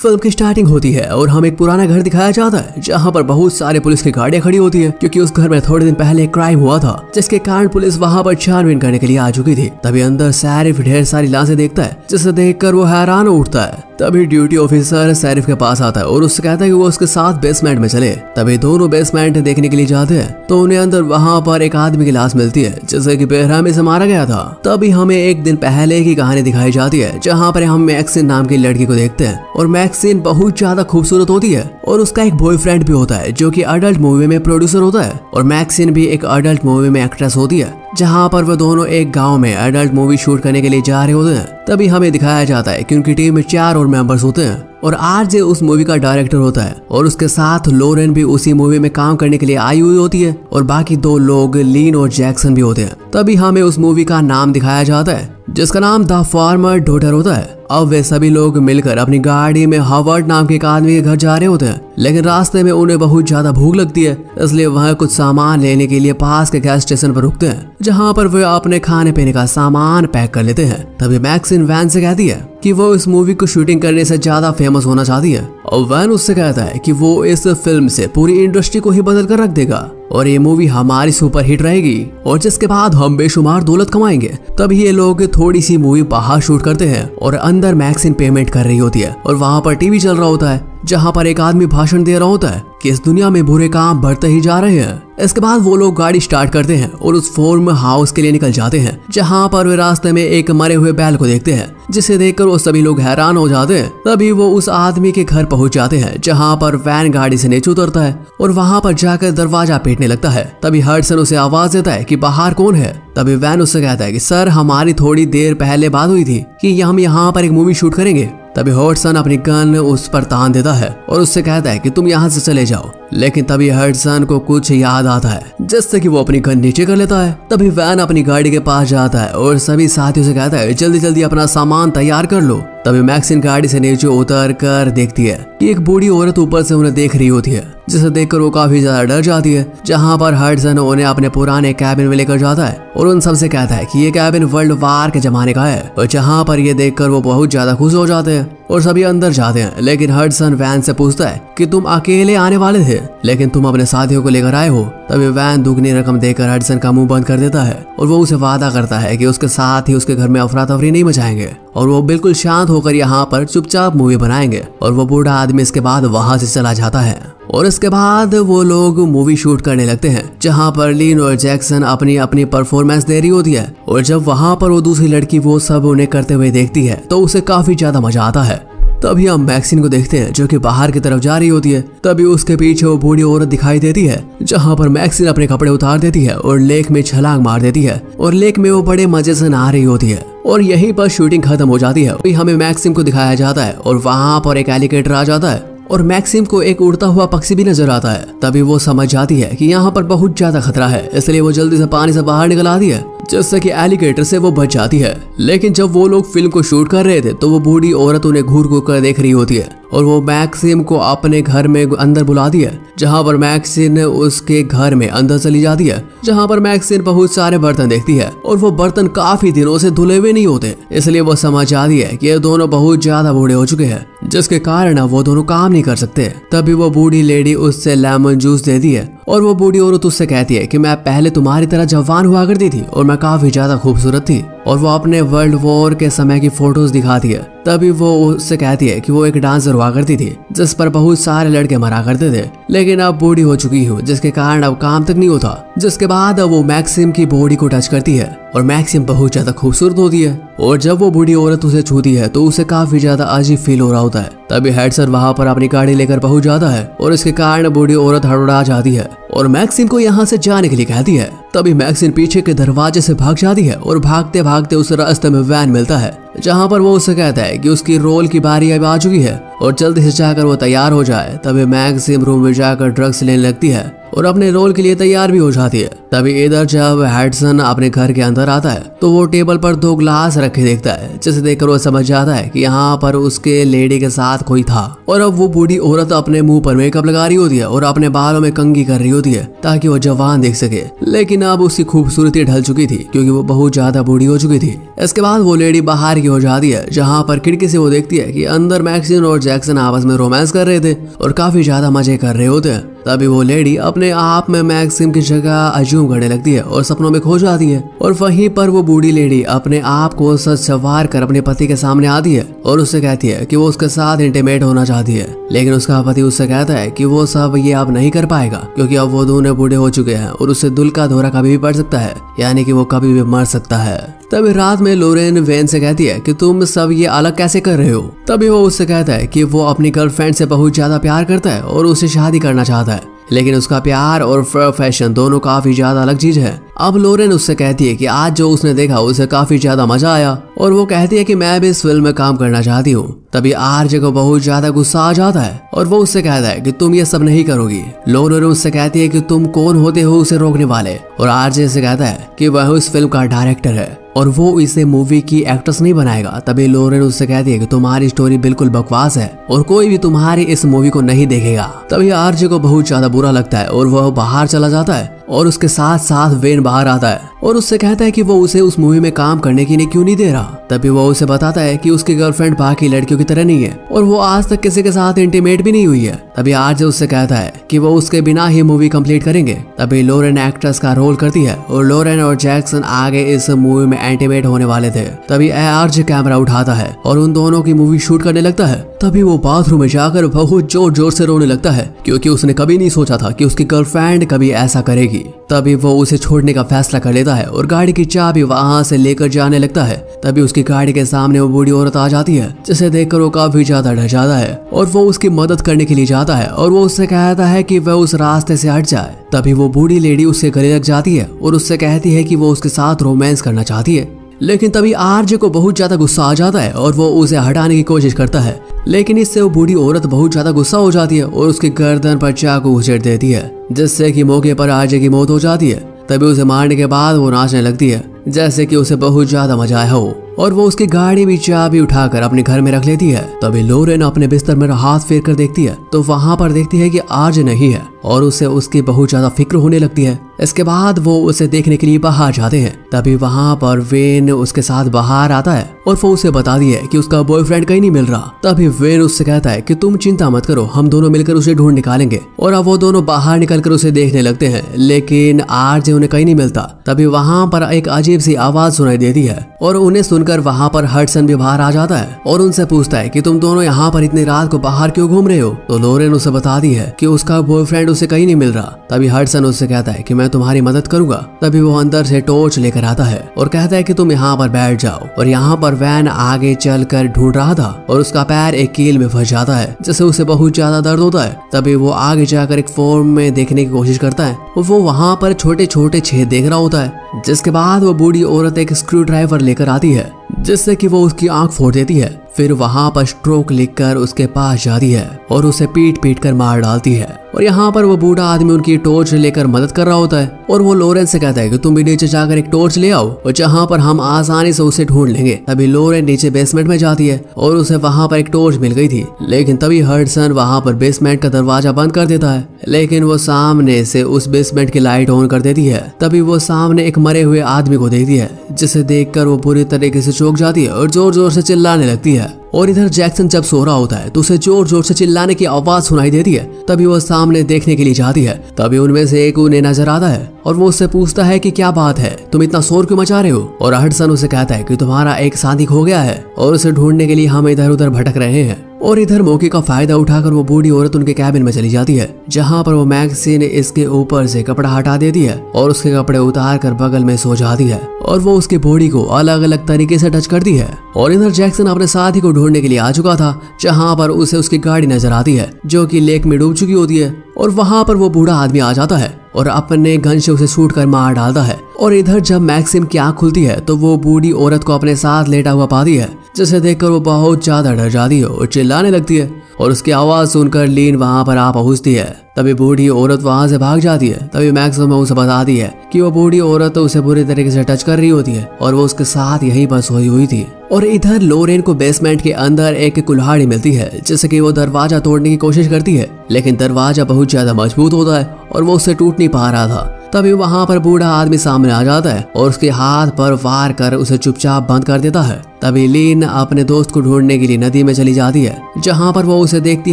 Film की starting होती है और हमें एक पुराना घर दिखाया जाता है जहाँ पर बहुत सारे पुलिस की गाड़ियां खड़ी होती है, क्योंकि उस घर में थोड़े दिन पहले एक क्राइम हुआ था जिसके कारण पुलिस वहाँ पर छानबीन करने के लिए आ चुकी थी। तभी अंदर सैरिफ ढेर सारी लाशें देखता है, जिसे देखकर वो हैरान हो उठता है। तभी ड्यूटी ऑफिसर सैरिफ के पास आता है और उससे कहता है कि वो उसके साथ बेसमेंट में चले। तभी दोनों बेसमेंट देखने के लिए जाते हैं तो उन्हें अंदर वहाँ पर एक आदमी की लाश मिलती है जिसे कि बेरहमी से मारा गया था। तभी हमें एक दिन पहले की कहानी दिखाई जाती है जहाँ पर हम मैक्सिन नाम की लड़की को देखते हैं और मैक्सिन बहुत ज्यादा खूबसूरत होती है और उसका एक बॉयफ्रेंड भी होता है जो कि अडल्ट मूवी में प्रोड्यूसर होता है और मैक्सिन भी एक अडल्ट मूवी में एक्ट्रेस होती है, जहाँ पर वो दोनों एक गांव में अडल्ट मूवी शूट करने के लिए जा रहे होते हैं। तभी हमें दिखाया जाता है कि उनकी टीम में 4 और मेंबर्स होते हैं और आरजे उस मूवी का डायरेक्टर होता है और उसके साथ लोरेन भी उसी मूवी में काम करने के लिए आई हुई होती है और बाकी 2 लोग लीन और जैक्सन भी होते हैं। तभी हमें उस मूवी का नाम दिखाया जाता है जिसका नाम द फार्मर डॉटर होता है। अब वे सभी लोग मिलकर अपनी गाड़ी में हावर्ड नाम के एक आदमी के घर जा रहे होते हैं, लेकिन रास्ते में उन्हें बहुत ज्यादा भूख लगती है, इसलिए वह कुछ सामान लेने के लिए पास के गैस स्टेशन पर रुकते हैं जहां पर वे अपने खाने पीने का सामान पैक कर लेते हैं। तभी मैक्सिन वैन से कहती है कि वो इस मूवी को शूटिंग करने से ज्यादा फेमस होना चाहती है और वैन उससे कहता है कि वो इस फिल्म से पूरी इंडस्ट्री को ही बदल कर रख देगा और ये मूवी हमारी सुपर हिट रहेगी और जिसके बाद हम बेशुमार दौलत कमाएंगे। तभी ये लोग थोड़ी सी मूवी बाहर शूट करते हैं और अंदर मैक्सिन पेमेंट कर रही होती है और वहाँ पर टीवी चल रहा होता है जहाँ पर एक आदमी भाषण दे रहा होता है कि इस दुनिया में बुरे काम बढ़ते ही जा रहे हैं। इसके बाद वो लोग गाड़ी स्टार्ट करते हैं और उस फार्म हाउस के लिए निकल जाते हैं जहाँ पर वे रास्ते में एक मरे हुए बैल को देखते हैं जिसे देखकर वो सभी लोग हैरान हो जाते हैं। तभी वो उस आदमी के घर पहुंच जाते हैं जहाँ पर वैन गाड़ी से नीचे उतरता है और वहाँ पर जाकर दरवाजा पीटने लगता है। तभी हडसन उसे आवाज देता है कि बाहर कौन है। तभी वैन उससे कहता है कि सर हमारी थोड़ी देर पहले बात हुई थी कि हम यहाँ पर एक मूवी शूट करेंगे। तभी हडसन अपनी गन उस पर तान देता है और उससे कहता है कि तुम यहाँ से चले जाओ, लेकिन तभी हडसन को कुछ याद आता है जिससे कि वो अपनी गन नीचे कर लेता है। तभी वैन अपनी गाड़ी के पास जाता है और सभी साथियों से कहता है जल्दी जल्दी अपना सामान तैयार कर लो। तभी मैक्सिन गाड़ी से नीचे उतर कर देखती है कि एक बूढ़ी औरत ऊपर से उन्हें देख रही होती है, जिसे देखकर वो काफी ज्यादा डर जाती है। जहाँ पर हडसन उन्हें अपने पुराने कैबिन में लेकर जाता है और उन सबसे कहता है कि ये कैबिन वर्ल्ड वार के जमाने का है और जहाँ पर ये देखकर वो बहुत ज्यादा खुश हो जाते हैं और सभी अंदर जाते हैं। लेकिन हडसन वैन से पूछता है कि तुम अकेले आने वाले थे लेकिन तुम अपने साथियों को लेकर आए हो। तभी वैन दुगनी रकम देकर हडसन का मुंह बंद कर देता है और वो उसे वादा करता है कि उसके साथ ही उसके घर में अफरा तफरी नहीं मचाएंगे और वो बिल्कुल शांत होकर यहाँ पर चुपचाप मूवी बनाएंगे। और वो बूढ़ा आदमी इसके बाद वहां से चला जाता है और इसके बाद वो लोग मूवी शूट करने लगते हैं जहाँ पर लीन और जैक्सन अपनी अपनी परफॉर्मेंस दे रही होती है और जब वहाँ पर वो दूसरी लड़की वो सब उन्हें करते हुए देखती है तो उसे काफी ज्यादा मजा आता है। तभी हम मैक्सिन को देखते हैं जो कि बाहर की तरफ जा रही होती है। तभी उसके पीछे वो बूढ़ी औरत दिखाई देती है जहाँ पर मैक्सिन अपने कपड़े उतार देती है और लेक में छलांग मार देती है और लेक में वो बड़े मजे से नहा रही होती है और यहीं पर शूटिंग खत्म हो जाती है। अभी हमें मैक्सिम को दिखाया जाता है और वहाँ पर एक एलिगेटर आ जाता है और मैक्सिम को एक उड़ता हुआ पक्षी भी नजर आता है। तभी वो समझ जाती है कि यहाँ पर बहुत ज्यादा खतरा है, इसलिए वो जल्दी से पानी से बाहर निकल आती है जिससे कि एलिगेटर से वो बच जाती है। लेकिन जब वो लोग फिल्म को शूट कर रहे थे तो वो बूढ़ी औरत उन्हें घूर घूर कर देख रही होती है और वो मैक्सिम को अपने घर में अंदर बुलाती है जहाँ पर मैक्सिन उसके घर में अंदर चली जाती है जहाँ पर मैक्सिन बहुत सारे बर्तन देखती है और वो बर्तन काफी दिनों से धुले हुए नहीं होते, इसलिए वो समझ जाती है कि ये दोनों बहुत ज्यादा बूढ़े हो चुके हैं जिसके कारण वो दोनों काम नहीं कर सकते। तभी वो बूढ़ी लेडी उससे लेमन जूस देती है और वो बूढ़ी औरत उससे कहती है कि मैं पहले तुम्हारी तरह जवान हुआ करती थी और मैं काफी ज्यादा खूबसूरत थी और वो अपने वर्ल्ड वॉर के समय की फोटोज दिखाती है। तभी वो उससे कहती है कि वो एक डांसर हुआ करती थी जिस पर बहुत सारे लड़के मरा करते थे, लेकिन अब बूढ़ी हो चुकी हूँ जिसके कारण अब काम तक नहीं होता। जिसके बाद वो मैक्सिम की बॉडी को टच करती है और मैक्सिम बहुत ज्यादा खूबसूरत होती है और जब वो बूढ़ी औरत उसे छूती है तो उसे काफी ज्यादा अजीब फील हो रहा होता है। तभी हडसन वहाँ पर अपनी गाड़ी लेकर पहुंच जाता है और इसके कारण बूढ़ी औरत हड़बड़ा जाती है और मैक्सिम को यहाँ से जाने के लिए कहती है। तभी मैक्सिम पीछे के दरवाजे से भाग जाती है और भागते भागते उस रास्ते में वैन मिलता है जहाँ पर वो उससे कहता है कि उसकी रोल की बारी अब आ चुकी है और जल्दी से जाकर वो तैयार हो जाए। तभी मैक्सिम रूम में जाकर ड्रग्स लेने लगती है और अपने रोल के लिए तैयार भी हो जाती है। तभी इधर जब हडसन अपने घर के अंदर आता है तो वो टेबल पर 2 ग्लास रखे देखता है, जिसे देखकर वो समझ जाता है कि यहाँ पर उसके लेडी के साथ कोई था। और अब वो बूढ़ी औरत अपने मुंह पर मेकअप लगा रही होती है और अपने बालों में कंघी कर रही होती है ताकि वो जवान दिख सके, लेकिन अब उसकी खूबसूरती ढल चुकी थी क्योंकि वो बहुत ज्यादा बूढ़ी हो चुकी थी। इसके बाद वो लेडी बाहर की हो जाती है, जहाँ पर खिड़की से वो देखती है कि अंदर मैक्सिन और जैक्सन आपस में रोमांस कर रहे थे और काफी ज्यादा मजे कर रहे होते हैं। तभी वो लेडी अपने आप में मैक्सिम की जगह अज्यूम करने लगती है और सपनों में खो जाती है। और वहीं पर वो बूढ़ी लेडी अपने आप को सच संवार कर अपने पति के सामने आती है और उससे कहती है कि वो उसके साथ इंटीमेट होना चाहती है, लेकिन उसका पति उससे कहता है कि वो सब ये अब नहीं कर पाएगा क्योंकि अब वो दोनों बूढ़े हो चुके हैं और उससे दिल का दौरा कभी भी पड़ सकता है, यानी कि वो कभी भी मर सकता है। तभी रात में लोरेन वेन से कहती है कि तुम सब ये अलग कैसे कर रहे हो। तभी वो उससे कहता है कि वो अपनी गर्लफ्रेंड से बहुत ज्यादा प्यार करता है और उससे शादी करना चाहता है, लेकिन उसका प्यार और प्रोफेशन दोनों काफी ज्यादा अलग चीज है। अब लोरेन उससे कहती है कि आज जो उसने देखा उसे काफी ज्यादा मजा आया और वो कहती है कि मैं भी इस फिल्म में काम करना चाहती हूँ। तभी आरजे को बहुत ज्यादा गुस्सा आ जाता है और वो उससे कहता है कि तुम ये सब नहीं करोगी। लोरेन उससे कहती है कि तुम कौन होते हो उसे रोकने वाले, और आरजे से कहता है कि वह इस फिल्म का डायरेक्टर है और वो इसे मूवी की एक्ट्रेस नहीं बनाएगा। तभी लोरेन उससे कहती है कि तुम्हारी स्टोरी बिल्कुल बकवास है और कोई भी तुम्हारी इस मूवी को नहीं देखेगा। तभी आरजे को बहुत ज्यादा बुरा लगता है और वह बाहर चला जाता है और उसके साथ साथ वेन बाहर आता है और उससे कहता है कि वो उसे उस मूवी में काम करने के लिए क्यों नहीं दे रहा। तभी वो उसे बताता है कि उसकी गर्लफ्रेंड बाकी लड़कियों की तरह नहीं है और वो आज तक किसी के साथ इंटीमेट भी नहीं हुई है। तभी आरजे उससे कहता है कि वो उसके बिना ही मूवी कंप्लीट करेंगे। तभी लोरेन एक्ट्रेस का रोल करती है और लोरेन और जैक्सन आगे इस मूवी में इंटीमेट होने वाले थे। तभी आरजे कैमरा उठाता है और उन दोनों की मूवी शूट करने लगता है। तभी वो बाथरूम में जाकर बहुत जोर जोर से रोने लगता है क्योंकि उसने कभी नहीं सोचा था कि उसकी गर्लफ्रेंड कभी ऐसा करेगी। तभी वो उसे छोड़ने का फैसला कर लेता है और गाड़ी की चाबी वहां से लेकर जाने लगता है। तभी उसकी गाड़ी के सामने वो बूढ़ी औरत आ जाती है, जिसे देखकर वो काफी ज्यादा डर जाता है और वो उसकी मदद करने के लिए जाता है और वो उससे कहता है कि वह उस रास्ते से हट जाए। तभी वो बूढ़ी लेडी उसके गले लग जाती है और उससे कहती है कि वो उसके साथ रोमांस करना चाहती है, लेकिन तभी आरजे को बहुत ज्यादा गुस्सा आ जाता है और वो उसे हटाने की कोशिश करता है, लेकिन इससे वो बूढ़ी औरत बहुत ज्यादा गुस्सा हो जाती है और उसकी गर्दन पर चाकू उछेड़ देती है, जिससे कि मौके पर आरजे की मौत हो जाती है। तभी उसे मारने के बाद वो नाचने लगती है जैसे कि उसे बहुत ज्यादा मजा आया हो और वो उसकी गाड़ी भी चाबी उठाकर अपने घर में रख लेती है। तभी लोरेन अपने बिस्तर में हाथ फेर कर देखती है तो वहां पर देखती है कि आरजे नहीं है और उसे उसकी बहुत ज्यादा फिक्र होने लगती है। इसके बाद वो उसे देखने के लिए बाहर जाते हैं। तभी वहां पर वेन उसके साथ बाहर आता है और वो उसे बताती है कि उसका बॉयफ्रेंड कहीं नहीं मिल रहा। तभी वेन उससे कहता है कि तुम चिंता मत करो, हम दोनों मिलकर उसे ढूंढ निकालेंगे। और अब वो दोनों बाहर निकलकर उसे देखने लगते हैं, लेकिन आरजे उन्हें कहीं नहीं मिलता। तभी वहां पर एक अजीब सी आवाज सुनाई देती है और उन्हें सुनकर वहां पर हडसन भी बाहर आ जाता है और उनसे पूछता है कि तुम दोनों यहाँ पर इतनी रात को बाहर क्यों घूम रहे हो। तो लोरेन उसे बताती है कि उसका बॉयफ्रेंड उसे कहीं नहीं मिल रहा। तभी हडसन उससे कहता है कि मैं तुम्हारी मदद करूंगा। तभी वो अंदर से टॉर्च लेकर आता है और कहता है कि तुम यहाँ पर बैठ जाओ। और यहाँ पर वैन आगे चलकर ढूंढ रहा था और उसका पैर एक कील में फंस जाता है, जिससे उसे बहुत ज्यादा दर्द होता है। तभी वो आगे जाकर एक फॉर्म में देखने की कोशिश करता है और वो वहाँ पर छोटे छोटे छेद देख रहा होता है। जिसके बाद वो बूढ़ी औरत एक स्क्रू ड्राइवर लेकर आती है, जिससे कि वो उसकी आंख फोड़ देती है। फिर वहां पर स्ट्रोक लिखकर उसके पास जाती है और उसे पीट पीट कर मार डालती है। और यहाँ पर वो बूढ़ा आदमी उनकी टॉर्च लेकर मदद कर रहा होता है और वो लोरेन से कहता है कि तुम भी नीचे जाकर एक टॉर्च ले आओ और जहाँ पर हम आसानी से उसे ढूंढ लेंगे। तभी लोरेन नीचे बेसमेंट में जाती है और उसे वहां पर एक टॉर्च मिल गई थी, लेकिन तभी हडसन वहां पर बेसमेंट का दरवाजा बंद कर देता है, लेकिन वो सामने से उस बेसमेंट की लाइट ऑन कर देती है। तभी वो सामने एक मरे हुए आदमी को देखती है, जिसे देखकर वो बुरी तरीके से चौंक जाती है और जोर जोर से चिल्लाने लगती है। और इधर जैक्सन जब सो रहा होता है तो उसे जोर जोर से चिल्लाने की आवाज सुनाई देती है। तभी वो सामने देखने के लिए जाती है। तभी उनमें से एक उन्हें नजर आता है और वो उससे पूछता है कि क्या बात है, तुम इतना शोर क्यों मचा रहे हो। और हडसन उसे कहता है कि तुम्हारा एक साथी खो गया है और उसे ढूंढने के लिए हम इधर उधर भटक रहे हैं। और इधर मौके का फायदा उठाकर वो बूढ़ी औरत उनके कैबिन में चली जाती है, जहाँ पर वो मैक्सिन इसके ऊपर से कपड़ा हटा देती है और उसके कपड़े उतार कर बगल में सो जाती है और वो उसकी बॉडी को अलग अलग तरीके से टच करती है। और इधर जैक्सन अपने साथी को ढूंढने के लिए आ चुका था, जहाँ पर उसे उसकी गाड़ी नजर आती है जो कि लेक में डूब चुकी होती है। और वहां पर वो बूढ़ा आदमी आ जाता है और अपने गन से उसे शूट कर मार डालता है। और इधर जब मैक्सिम की आंख खुलती है तो वो बूढ़ी औरत को अपने साथ लेटा हुआ पाती है, जिसे देखकर वो बहुत ज्यादा डर जाती है और चिल्लाने लगती है। और उसकी आवाज सुनकर लीन वहाँ पर आ पहुँचती है। तभी बूढ़ी औरत वहाँ से भाग जाती है। तभी मैक्सिमम उसे बताती है कि वो बूढ़ी औरत तो उसे बुरी तरीके से टच कर रही होती है और वो उसके साथ यहीं पर सोई हुई थी। और इधर लोरेन को बेसमेंट के अंदर एक कुल्हाड़ी मिलती है जिससे कि वो दरवाजा तोड़ने की कोशिश करती है, लेकिन दरवाजा बहुत ज्यादा मजबूत होता है और वो उससे टूट नहीं पा रहा था। तभी वहाँ पर बूढ़ा आदमी सामने आ जाता है और उसके हाथ पर वार कर उसे चुपचाप बंद कर देता है। तभी लीन अपने दोस्त को ढूंढने के लिए नदी में चली जाती है, जहाँ पर वो उसे देखती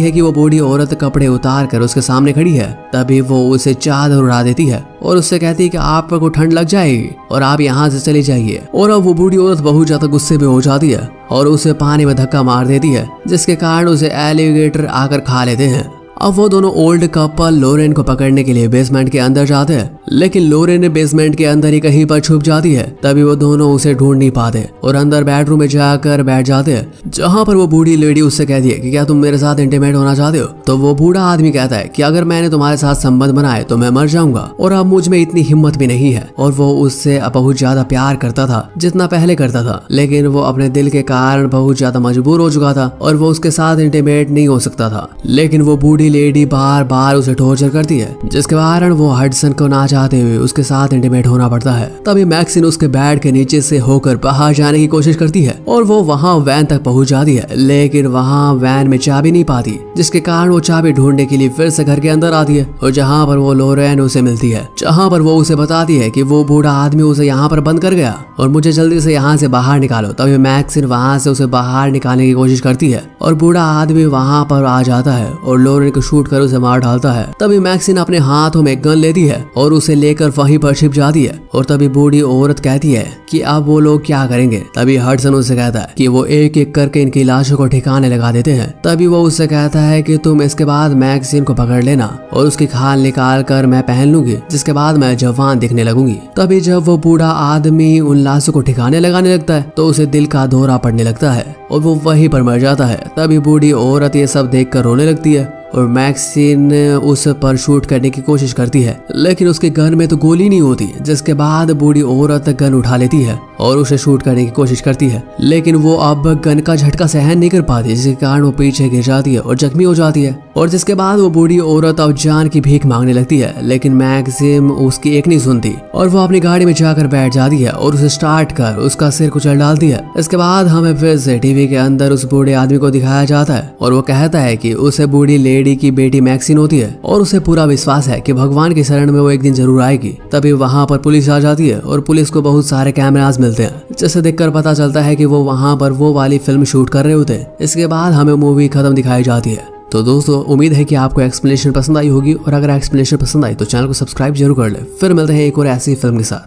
है कि वो बूढ़ी औरत कपड़े उतार कर उसके सामने खड़ी है। तभी वो उसे चादर उड़ा देती है और उससे कहती है कि आपको ठंड लग जाएगी और आप यहाँ से चली जाइए। और अब वो बूढ़ी औरत बहुत ज्यादा गुस्से में हो जाती है और उसे पानी में धक्का मार देती है, जिसके कारण उसे एलिगेटर आकर खा लेते हैं। अब वो दोनों ओल्ड कपल लोरेन को पकड़ने के लिए बेसमेंट के अंदर जाते हैं, लेकिन लोरेन बेसमेंट के अंदर ही कहीं पर छुप जाती है। तभी वो दोनों उसे ढूंढ नहीं पाते और अंदर बेडरूम में जाकर बैठ जाते हैं, जहाँ पर वो बूढ़ी लेडी उससे कहती है कि क्या तुम मेरे साथ इंटीमेट होना चाहते हो। तो वो बूढ़ा आदमी कहता है कि अगर मैंने तुम्हारे साथ संबंध बनाए तो मैं मर जाऊंगा और अब मुझ में इतनी हिम्मत भी नहीं है। और वो उससे बहुत ज्यादा प्यार करता था जितना पहले करता था, लेकिन वो अपने दिल के कारण बहुत ज्यादा मजबूर हो चुका था और वो उसके साथ इंटीमेट नहीं हो सकता था। लेकिन वो बूढ़ी लेडी बार बार उसे टॉर्चर करती है, जिसके कारण वो हडसन को ना चाहते हुए उसके साथ इंटीमेट होना पड़ता है। तभी मैक्सिन उसके बेड के नीचे से होकर बाहर जाने की कोशिश करती है और वो वहाँ वैन तक पहुंच जाती है, लेकिन वहाँ वैन में चाबी नहीं पाती, जिसके कारण वो चाबी ढूंढने के लिए फिर से घर के अंदर आती है और जहाँ पर वो लोरेन उसे मिलती है, जहाँ पर वो उसे बताती है कि वो बूढ़ा आदमी उसे यहाँ पर बंद कर गया और मुझे जल्दी से यहाँ से बाहर निकालो। तभी मैक्सिन वहाँ से उसे बाहर निकालने की कोशिश करती है और बूढ़ा आदमी वहाँ पर आ जाता है और लोरेन को शूट कर उसे मार डालता है। तभी मैक्सिन अपने हाथों में गन लेती है और उसे लेकर वहीं पर छिप जाती है। और तभी बूढ़ी औरत कहती है कि अब वो लोग क्या करेंगे। तभी हडसन उससे कहता है कि वो एक एक करके इनकी लाशों को ठिकाने लगा देते हैं। तभी वो उससे कहता है कि तुम इसके बाद मैक्सिन को पकड़ लेना और उसकी खाल निकाल कर मैं पहन लूंगी, जिसके बाद मैं जवान दिखने लगूंगी। तभी जब वो बूढ़ा आदमी उन लाशों को ठिकाने लगाने लगता है तो उसे दिल का दौरा पड़ने लगता है और वो वहीं पर मर जाता है। तभी बूढ़ी औरत ये सब देखकर रोने लगती है और मैक्सिन उस पर शूट करने की कोशिश करती है, लेकिन उसके गन में तो गोली नहीं होती, जिसके बाद बूढ़ी औरत गन उठा लेती है और उसे शूट करने की कोशिश करती है, लेकिन वो अब गन का झटका सहन नहीं कर पाती, जिसके कारण वो पीछे गिर जाती है और जख्मी हो जाती है। और जिसके बाद वो बूढ़ी औरत अब जान की भीख मांगने लगती है, लेकिन मैक्सिम उसकी एक नहीं सुनती और वो अपनी गाड़ी में जाकर बैठ जाती है और उसे स्टार्ट कर उसका सिर कुचल डालती है। इसके बाद हमें फिर से टीवी के अंदर उस बूढ़े आदमी को दिखाया जाता है और वो कहता है कि उसे बूढ़ी लेडी की बेटी मैक्सिन होती है और उसे पूरा विश्वास है कि भगवान की शरण में वो एक दिन जरूर आएगी। तभी वहाँ पर पुलिस आ जाती है और पुलिस को बहुत सारे कैमरास मिलते हैं, जिसे देखकर पता चलता है कि वो वहाँ पर वो वाली फिल्म शूट कर रहे होते हैं। इसके बाद हमें मूवी खत्म दिखाई जाती है। तो दोस्तों उम्मीद है कि आपको एक्सप्लेनेशन पसंद आई होगी और अगर एक्सप्लेनेशन पसंद आई तो चैनल को सब्सक्राइब जरूर कर ले। फिर मिलते हैं एक और ऐसी फिल्म के साथ।